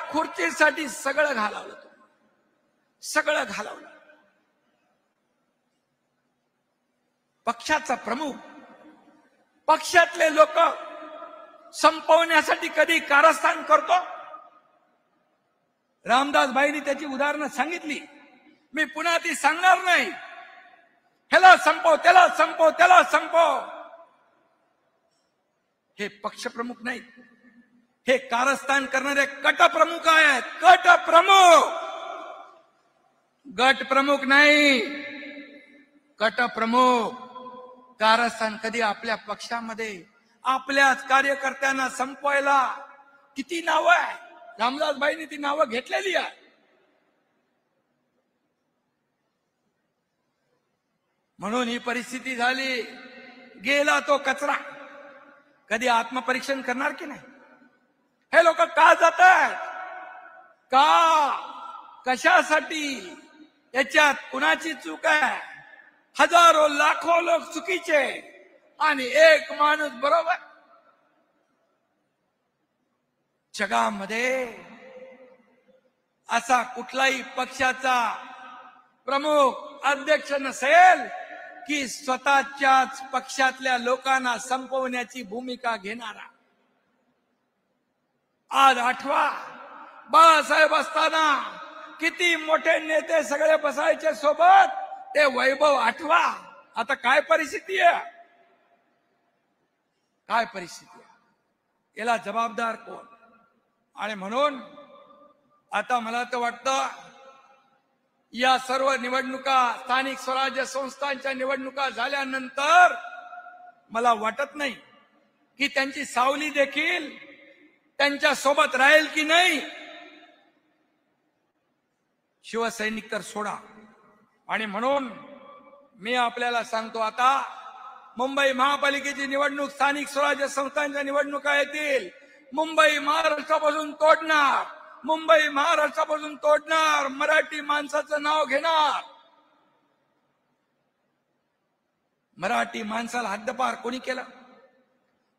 खुर्चीसाठी सगळं घालवलं. सगळं घालवलं. पक्षाचा प्रमुख, पक्षातले लोक संपवण्यासाठी कधी कारस्थान करतो? रामदासबाईंनी त्याची उदाहरणं सांगितली. मी पुन्हा ती सांगणार नाही. ह्याला संपव, त्याला संपव, त्याला संपव. हे पक्षप्रमुख नाहीत, हे कारस्थान करणारे कटप्रमुख आहेत. कटप्रमुख, गट प्रमुख नाही, कटप्रमुख. कारस्थान कधी आपल्या पक्षामध्ये आपल्याच कार्यकर्त्यांना संपवायला किती नावं आहे. रामदासबाईंनी ती नावं घेतलेली आहे. म्हणून ही परिस्थिती झाली. गेला तो कचरा. कधी आत्मपरीक्षण करणार की नाही? हे लोक का जात आहेत? का, कशासाठी? याच्यात कुणाची चूक आहे? हजारो लाखो लोक चुकीचे आणि एक माणूस बरोबर. जगामध्ये असा कुठलाही पक्षाचा प्रमुख अध्यक्ष नसेल की स्वतःच्याच पक्षातल्या लोकांना संपवण्याची भूमिका घेणारा. आज आठवा, बाळासाहेब असताना किती मोठे नेते सगळे बसायचे सोबत. ते वैभव आठवा. आता काय परिस्थिती आहे? काय परिस्थिती आहे? याला जबाबदार कोण? आणि म्हणून आता मला तर वाटतं या सर्व निवडणुका, स्थानिक स्वराज्य संस्थांच्या निवडणुका झाल्यानंतर मला वाटत नाही की त्यांची सावली देखील त्यांच्या सोबत राहील की नाही. शिवसैनिक तर सोडा. आणि म्हणून मी आपल्याला सांगतो, आता मुंबई महापालिकेची निवडणूक, स्थानिक स्वराज्य संस्थांच्या निवडणुका येतील. मुंबई महाराष्ट्रापासून तोडणार, मुंबई महाराष्ट्रापासून तोडणार, मराठी माणसाचं नाव घेणार. मराठी माणसाला हद्दपार कोणी केलं?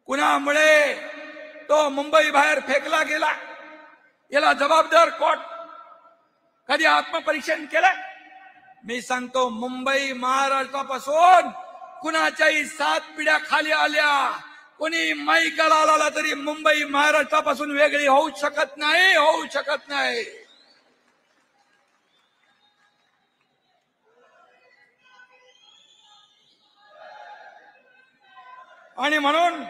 कुणामुळे तो मुंबई बाहेर फेकला गेला? याला जबाबदार कोण? कधी आत्मपरीक्षण केलं? मी सांगतो, मुंबई महाराष्ट्रापासून कुणाच्याही 7 पिढ्या खाली आल्या, कोणी माईकाला आला तरी मुंबई महाराष्ट्रापासून वेगळी होऊ शकत नाही, होऊ शकत नाही. आणि म्हणून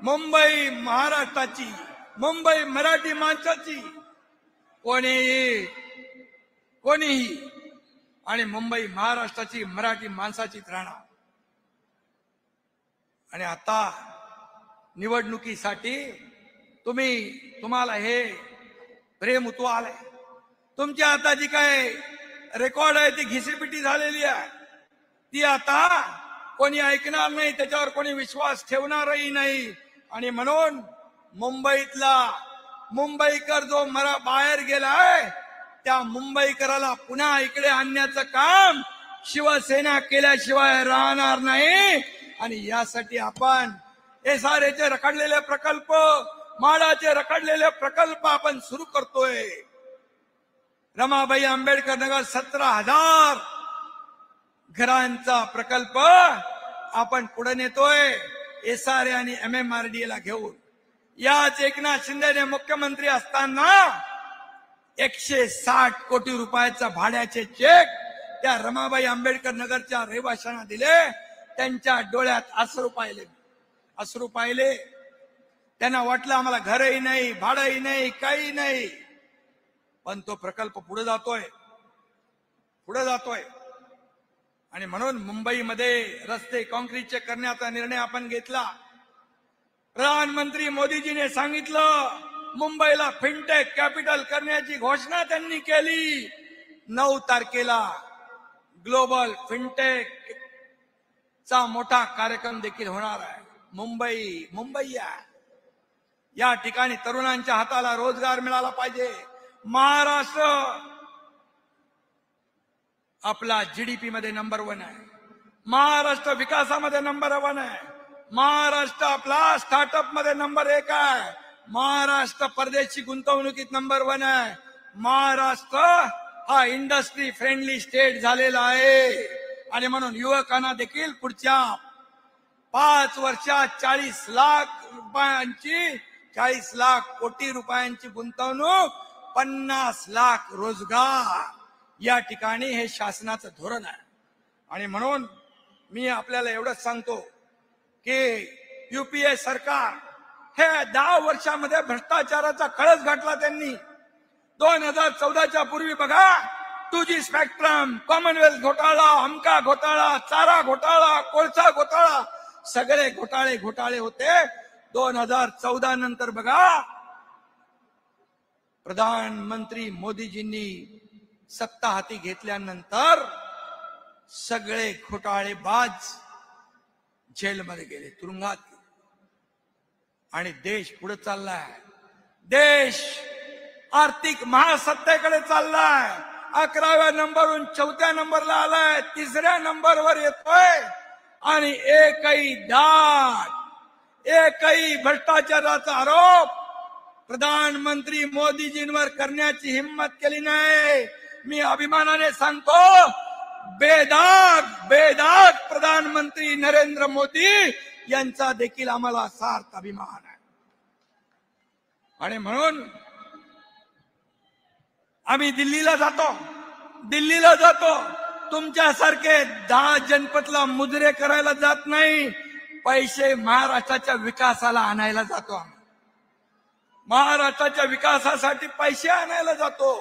मुंबई महाराष्ट्राची, मुंबई मराठी माणसाची, कोणीही आणि मुंबई महाराष्ट्राची, मराठी माणसाचीच राहणार. आणि आता निवडणुकीसाठी तुम्हाला हे प्रेम उतू आलंय. तुमच्या आता जी काय रेकॉर्ड आहे ती घिसीपिटी झालेली आहे. ती आता कोणी ऐकणार नाही, त्याच्यावर कोणी विश्वास ठेवणारही नाही. आणि म्हणून मुंबईकर जो बाहेर गेलाय त्या मुंबईकराला पुन्हा इकडे आणण्याचं काम शिवसेना केल्याशिवाय राहणार नाही. आणि यासाठी आपण SRAचे रखडलेले प्रकल्प, माडाचे रखडलेले प्रकल्प आपण सुरू करतोय. रमाबाई आंबेडकर नगर 17,000 घरांचा प्रकल्प आपण पुढे नेतोय SRA आणि MMRDA ला घेऊन. याच एकनाथ शिंदेने मुख्यमंत्री असताना 160 कोटी रुपयाचा भाड्याचे चेक त्या रमाबाई आंबेडकर नगरच्या रहिवाशांना दिले. त्यांच्या डोळ्यात अश्रू पाहिले. त्यांना वाटलं आम्हाला घरही नाही, भाडंही नाही, काही नाही. पण तो प्रकल्प पुढे जातोय. आणि म्हणून मुंबईमध्ये रस्ते कॉन्क्रीटचे करण्याचा निर्णय आपण घेतला. प्रधानमंत्री मोदीजीने सांगितलं मुंबईला फिनटेक कॅपिटल करण्याची घोषणा त्यांनी केली. 9 तारखेला ग्लोबल फिनटेक चा मोठा कार्यक्रम देखील होणार आहे. मुंबई या ठिकाणी तरुणांच्या हाताला रोजगार मिळाला पाहिजे. महाराष्ट्र आपला GDP मध्ये नंबर 1 आहे. महाराष्ट्र विकासामध्ये नंबर 1 आहे. महाराष्ट्र आपला स्टार्टअप मध्ये नंबर 1 आहे. महाराष्ट्र परदेशी गुंतवणुकीत नंबर 1 आहे. महाराष्ट्र हा इंडस्ट्री फ्रेंडली स्टेट झालेला आहे. आणि म्हणून युवकांना देखील पुढच्या 5 वर्षात 40 लाख कोटी रुपयांची गुंतवणूक, 50 लाख रोजगार, या ठिकाणी हे शासनाचं धोरण आहे. आणि म्हणून मी आपल्याला एवढंच सांगतो की UPA सरकार हे 10 वर्षामध्ये भ्रष्टाचाराचा कळस गाठला त्यांनी. 2014च्या पूर्वी बघा, 2G स्पेक्ट्रम, कॉमनवेल्थ घोटाळा, अमका घोटाळा, चारा घोटाळा, कोळसा घोटाळा, सगळे घोटाळे होते. 2014 नंतर बघा, प्रधानमंत्री मोदीजींनी सत्ता हाती घेतल्यानंतर सगळे घोटाळेबाज जेलमध्ये गेले, तुरुंगात गेले. आणि देश पुढे चाललाय. देश आर्थिक महासत्तेकडे चाललाय. 11व्या नंबरवरून 4थ्या नंबरला आलाय, 3ऱ्या नंबरवर येतोय. आणि एकही भ्रष्टाचाराचा आरोप प्रधानमंत्री मोदीजींवर करण्याची हिम्मत केली नाही. मी अभिमानाने सांगतो, बेदाग प्रधानमंत्री नरेंद्र मोदी यांचा देखील आम्हाला सार्थ अभिमान आहे. आणि म्हणून आम्ही दिल्लीला जातो. तुमच्यासारखे 10 जनपदला मुजरे करायला जात नाही. पैसे महाराष्ट्राच्या विकासाला आणायला जातो. आम्ही महाराष्ट्राच्या विकासासाठी पैसे आणायला जातो.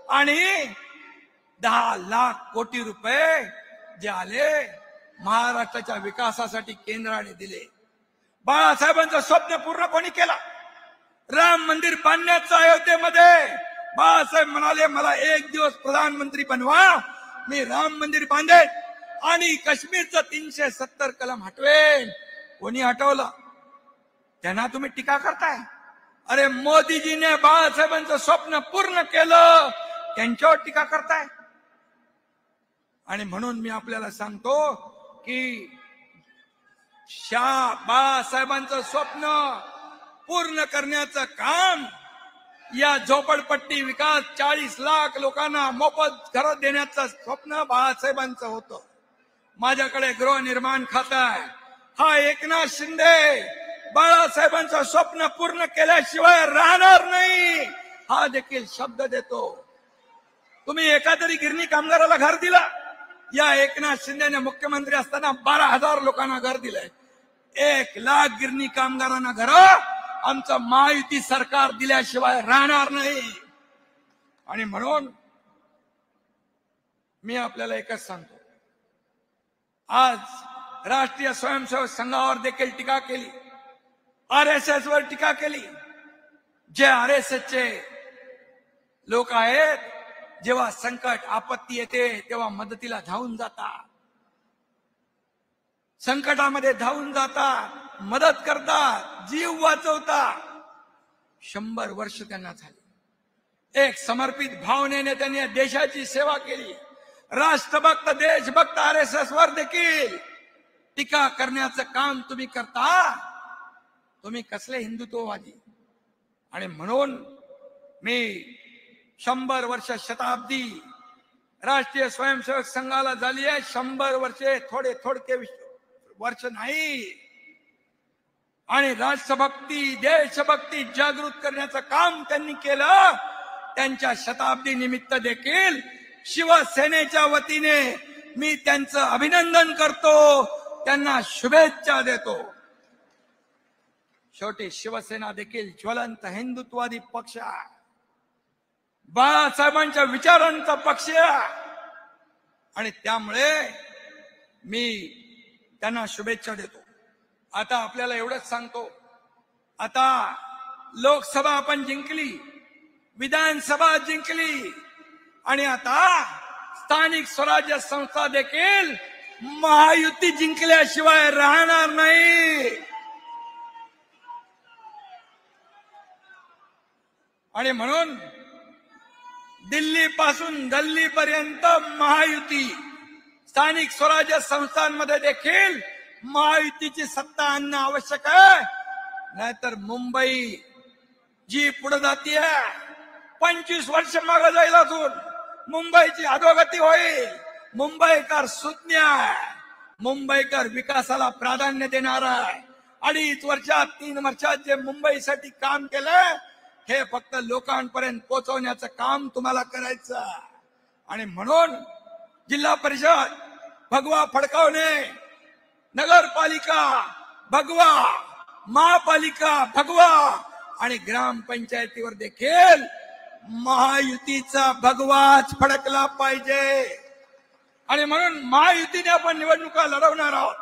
आणि 10 लाख कोटी रुपये जे आले महाराष्ट्राच्या विकासासाठी केंद्राने दिले. बाळासाहेबांचं स्वप्न पूर्ण कोणी केलं? राम मंदिर बांधण्याचं अयोध्येमध्ये बाळासाहेब म्हणाले, मला 1 दिवस प्रधानमंत्री बनवा, मी राम मंदिर बांधेन आणि काश्मीरचं 370 कलम हटवेन. कोणी हटवलं? त्यांना तुम्ही टीका करताय. अरे मोदीजीने बाळासाहेबांचं स्वप्न पूर्ण केलं, त्यांच्यावर टीका करताय. आणि म्हणून मी आपल्याला सांगतो की बाळासाहेबांचं स्वप्न पूर्ण करण्याचं काम, या झोपडपट्टी विकास, 40 लाख लोकांना मोफत घर देण्याचं स्वप्न बाळासाहेबांचं होतं. माझ्याकडे गृहनिर्माण खातं आहे. हा एकनाथ शिंदे बाळासाहेबांचं स्वप्न पूर्ण केल्याशिवाय राहणार नाही, हा देखील शब्द देतो. तुम्ही एखादरी गिरणी कामगाराला घर दिला. या एकनाथ शिंदेने मुख्यमंत्री असताना 12,000 लोकांना घर दिलंय. 1 लाख गिरणी कामगारांना घर आमचं महायुती सरकार दिल्याशिवाय राहणार नाही. आणि म्हणून मी आपल्याला एकच सांगतो, आज राष्ट्रीय स्वयंसेवक संघावर देखील टीका केली, RSS वर टीका केली. जे RSS चे लोक आहेत, जेव्हा संकट आपत्ती येते तेव्हा मदतीला धावून जातात, संकटामध्ये धावून जातात, मदत करतात, जीव वाचवतात. 100 वर्ष त्यांना झाली. एक समर्पित भावनेने त्यांनी देशाची सेवा केली. राष्ट्रभक्त, देशभक्त RSS वर देखील टीका करण्याचं काम तुम्ही करता. तुम्ही कसले हिंदुत्ववादी? आणि म्हणून मी 100 वर्ष शताब्दी राष्ट्रीय स्वयंसेवक संघाला झाली आहे. 100 वर्षे थोडके वर्ष नाही. आणि राष्ट्रभक्ती देशभक्ती जागृत करण्याचं काम त्यांनी केलं. त्यांच्या शताब्दी निमित्त देखील शिवसेनेच्या वतीने मी त्यांचं अभिनंदन करतो, त्यांना शुभेच्छा देतो. शेवटी शिवसेना देखील ज्वलंत हिंदुत्ववादी पक्ष आहे, बाळासाहेबांच्या विचारांचा पक्ष आहे. आणि त्यामुळे मी त्यांना शुभेच्छा देतो. आता आपल्याला एवढंच सांगतो, आता लोकसभा आपण जिंकली, विधानसभा जिंकली, आणि आता स्थानिक स्वराज्य संस्था देखील महायुती जिंकल्याशिवाय राहणार नाही. आणि म्हणून दिल्ली पासून गल्लीपर्यंत महायुती, स्थानिक स्वराज्य संस्थांमध्ये देखील महायुतीची सत्ता आणणं आवश्यक आहे. नाहीतर मुंबई जी पुढे जातीये 25 वर्ष मागे जाईल, अजून मुंबईची अधोगती होईल. मुंबईकर सुज्ञ आहे, मुंबईकर विकासाला प्राधान्य देणार आहे. 2.5 वर्षात 3 वर्षात जे मुंबईसाठी काम केलं हे फक्त लोकांपर्यंत पोहोचवण्याचं काम तुम्हाला करायचं. आणि म्हणून जिल्हा परिषद भगवा फडकावणे, नगरपालिका भगवा, महापालिका भगवा, आणि ग्रामपंचायतीवर देखील महायुतीचा भगवाच फडकला पाहिजे. आणि म्हणून महायुतीने आपण निवडणुका लढवणार आहोत.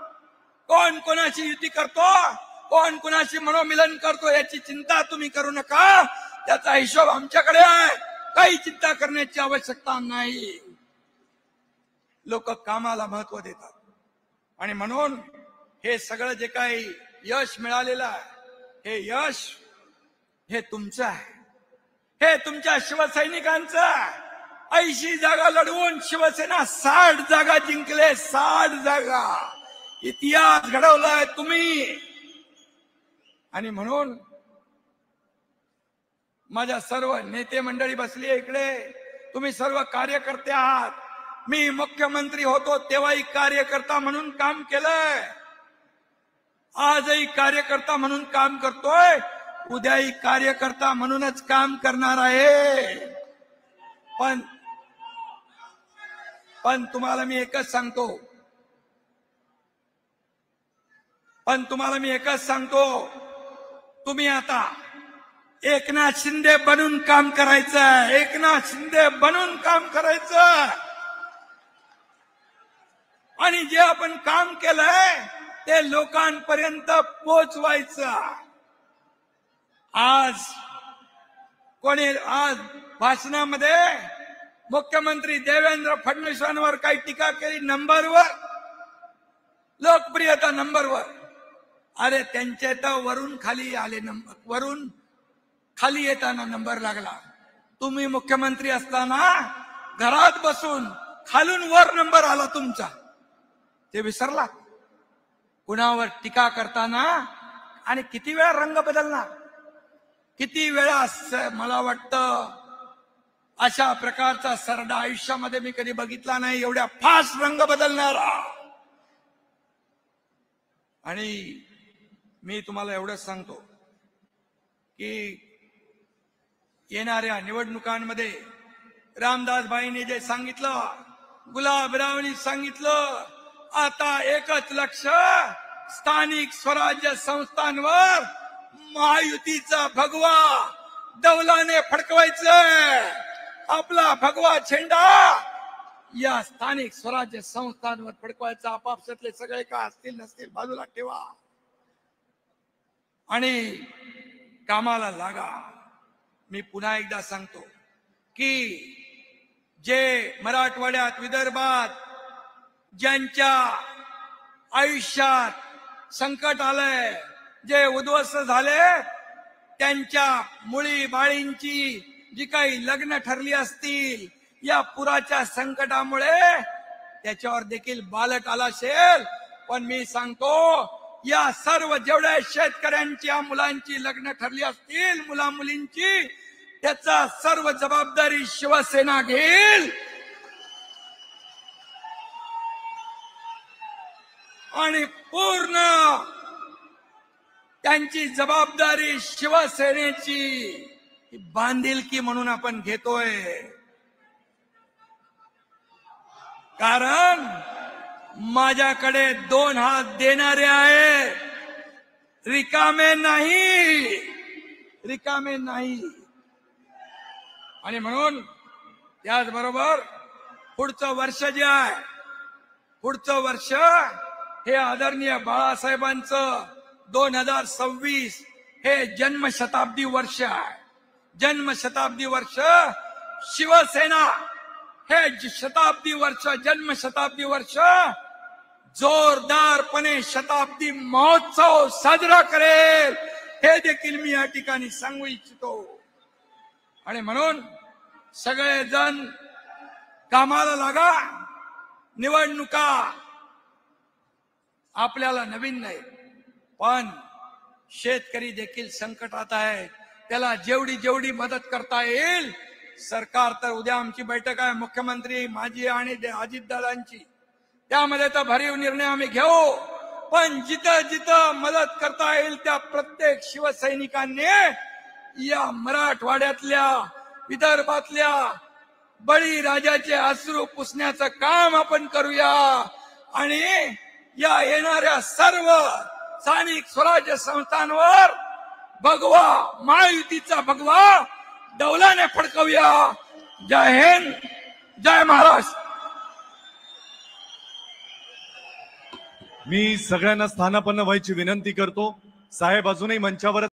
कोण कोणाची युती करतो, कोण कोणाशी मनोमिलन करतो याची चिंता तुम्ही करू नका. त्याचा हिशोब आमच्याकडे आहे, काही चिंता करण्याची आवश्यकता नाही. लोक कामाला महत्व देतात. आणि म्हणून हे सगळं जे काही यश मिळालेलं आहे, हे यश हे तुमचं आहे, हे तुमच्या शिवसैनिकांचं आहे. 80 जागा लढवून शिवसेना 60 जागा जिंकले, 60 जागा. इतिहास घडवलाय तुम्ही. आणि म्हणून माझ्या सर्व नेते मंडळी बसली इकडे, तुम्ही सर्व कार्यकर्ते आहात. मी मुख्यमंत्री होतो तेव्हाही कार्यकर्ता म्हणून काम केलंय, आजही कार्यकर्ता म्हणून काम करतोय, उद्याही कार्यकर्ता म्हणूनच काम करणार आहे. पण तुम्हाला मी एकच सांगतो, तुम्ही आता एकनाथ शिंदे बनून काम करायचं, एकनाथ शिंदे बनून काम करायचं. आणि जे आपण काम केलंय ते लोकांपर्यंत पोहोचवायचं. आज भाषणामध्ये मुख्यमंत्री देवेंद्र फडणवीसांवर काही टीका केली, नंबरवर, लोकप्रियता नंबरवर. अरे त्यांचे तर वरून खाली आले, वरून खाली येताना नंबर लागला. तुम्ही मुख्यमंत्री असताना घरात बसून खालून वर नंबर आला तुमचा, ते विसरला. कुणावर टीका करताना आणि किती वेळा रंग बदलणार, किती वेळा. मला वाटतं अशा प्रकारचा सरडा आयुष्यामध्ये मी कधी बघितला नाही, एवढ्या फास्ट रंग बदलणारा. आणि मी तुम्हाला एवढंच सांगतो की येणाऱ्या निवडणुकांमध्ये रामदासबाईंनी जे सांगितलं, गुलाबरावांनी सांगितलं, आता एकच लक्ष, स्थानिक स्वराज्य संस्थांवर महायुतीचा भगवा डौलाने फडकवायचं. आपला भगवा झेंडा या स्थानिक स्वराज्य संस्थांवर फडकवायचा. आपापसातले सगळे का असतील नसतील बाजूला ठेवा आणि कामाला लागा. मी पुन्हा एकदा सांगतो की जे मराठवाड्यात, विदर्भात ज्यांच्या आयुष्यात संकट आलंय, जे उद्ध्वस्त झाले, त्यांच्या मुली बाळींची जी काही लग्न ठरली असतील या पुराच्या संकटामुळे त्याच्यावर देखील बालक आला असेल. पण मी सांगतो, या सर्व जेवढ्या शेतकऱ्यांच्या मुलांची लग्न ठरली असतील, मुला मुलींची, त्याचा सर्व जबाबदारी शिवसेना घेईल. आणि पूर्ण त्यांची जबाबदारी शिवसेनेची बांधिलकी म्हणून आपण घेतोय. कारण माझ्याकडे 2 हात देणारे आहे, रिकामे नाही, रिकामे नाही. आणि म्हणून त्याचबरोबर पुढचं वर्ष जे आहे, पुढचं वर्ष हे आदरणीय बाळासाहेबांचं 2026 हे जन्मशताब्दी वर्ष आहे. जन्मशताब्दी वर्ष शिवसेना हे शताब्दी वर्ष, जन्मशताब्दी वर्ष जोरदारपणे शताब्दी महोत्सव साजरा करेल, हे देखील मी या ठिकाणी सांगू इच्छितो. आणि म्हणून सगळेजण कामाला लागा. निवडणुका आपल्याला नवीन नाही, पण शेतकरी देखील संकटात आहे. त्याला जेवढी जेवढी मदत करता येईल, सरकार तर उद्या आमची बैठक आहे मुख्यमंत्री, माझी आणि अजितदादांची, त्यामध्ये तर भरीव निर्णय आम्ही घेऊ. पण जिथं जिथं मदत करता येईल त्या प्रत्येक शिवसैनिकांनी या मराठवाड्यातल्या, विदर्भातल्या बळीराजाचे अश्रू पुसण्याचं काम आपण करूया. आणि या येणाऱ्या सर्व स्थानिक स्वराज्य संस्थांवर भगवा, महायुतीचा भगवा डौलाने फडकवूया. जय हिंद, जय महाराष्ट्र. मी सगळ्यांना स्थानापन्न व्हायची विनंती करतो. साहेब अजूनही मंचावर